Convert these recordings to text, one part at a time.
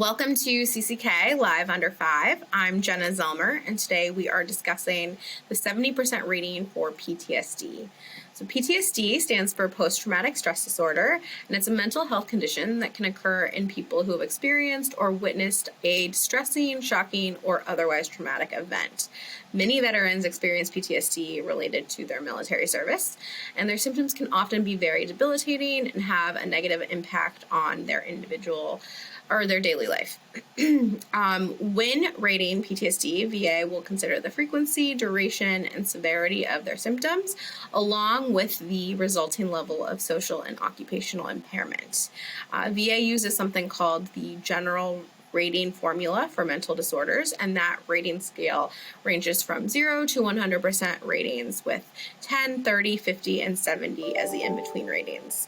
Welcome to CCK Live Under 5. I'm Jenna Zelmer, and today we are discussing the 70% rating for PTSD. So PTSD stands for post-traumatic stress disorder, and it's a mental health condition that can occur in people who have experienced or witnessed a distressing, shocking, or otherwise traumatic event. Many veterans experience PTSD related to their military service, and their symptoms can often be very debilitating and have a negative impact on their individual or their daily life. When rating PTSD, VA will consider the frequency, duration, and severity of their symptoms, along with the resulting level of social and occupational impairment. VA uses something called the General Rating Formula for mental disorders, and that rating scale ranges from 0 to 100% ratings, with 10, 30, 50, and 70 as the in-between ratings.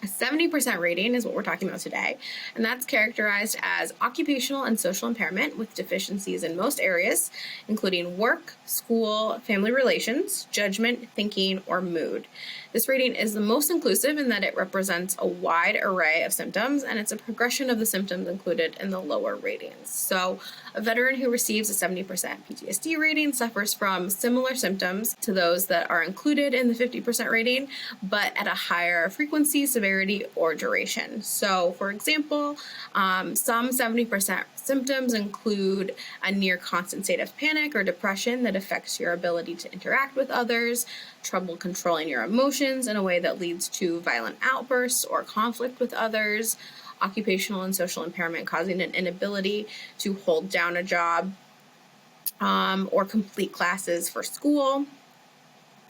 A 70% rating is what we're talking about today, and that's characterized as occupational and social impairment with deficiencies in most areas, including work, school, family relations, judgment, thinking, or mood. This rating is the most inclusive in that it represents a wide array of symptoms, and it's a progression of the symptoms included in the lower ratings. So a veteran who receives a 70% PTSD rating suffers from similar symptoms to those that are included in the 50% rating, but at a higher frequency, severity, or duration. So, for example, some 70% symptoms include a near constant state of panic or depression that affects your ability to interact with others, trouble controlling your emotions in a way that leads to violent outbursts or conflict with others, occupational and social impairment causing an inability to hold down a job or complete classes for school.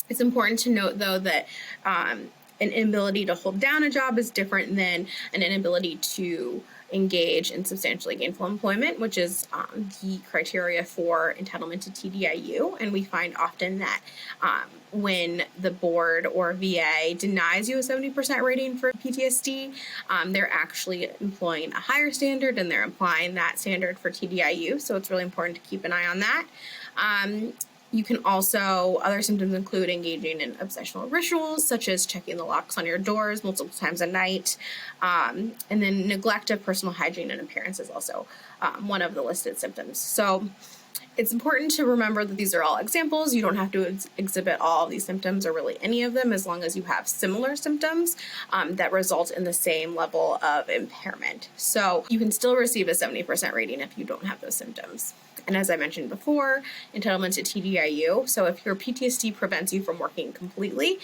It's important to note, though, that an inability to hold down a job is different than an inability to engage in substantially gainful employment, which is the criteria for entitlement to TDIU. And we find often that when the board or VA denies you a 70% rating for PTSD, they're actually employing a higher standard, and they're applying that standard for TDIU. So it's really important to keep an eye on that. You can also, other symptoms include engaging in obsessional rituals, such as checking the locks on your doors multiple times a night. And then neglect of personal hygiene and appearance is also one of the listed symptoms. So it's important to remember that these are all examples. You don't have to exhibit all of these symptoms or really any of them, as long as you have similar symptoms that result in the same level of impairment. So you can still receive a 70% rating if you don't have those symptoms. And as I mentioned before, entitlement to TDIU. So if your PTSD prevents you from working completely,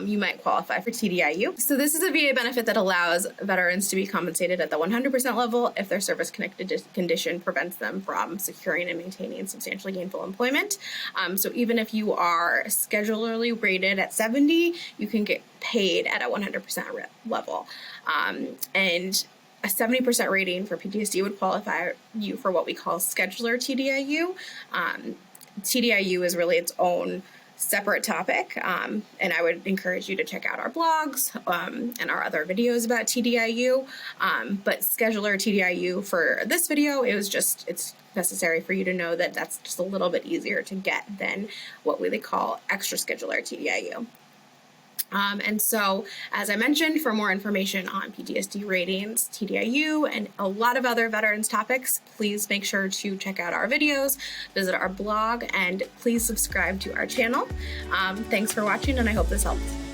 you might qualify for TDIU. So this is a VA benefit that allows veterans to be compensated at the 100% level if their service-connected condition prevents them from securing and maintaining substantially gainful employment. So even if you are schedularly rated at 70, you can get paid at a 100% level. And a 70% rating for PTSD would qualify you for what we call schedular TDIU. TDIU is really its own separate topic, and I would encourage you to check out our blogs and our other videos about TDIU. But schedular TDIU for this video, it's necessary for you to know that that's just a little bit easier to get than what we call extra schedular TDIU. And so, as I mentioned, for more information on PTSD ratings, TDIU, and a lot of other veterans topics, please make sure to check out our videos, visit our blog, and please subscribe to our channel. Thanks for watching, and I hope this helped.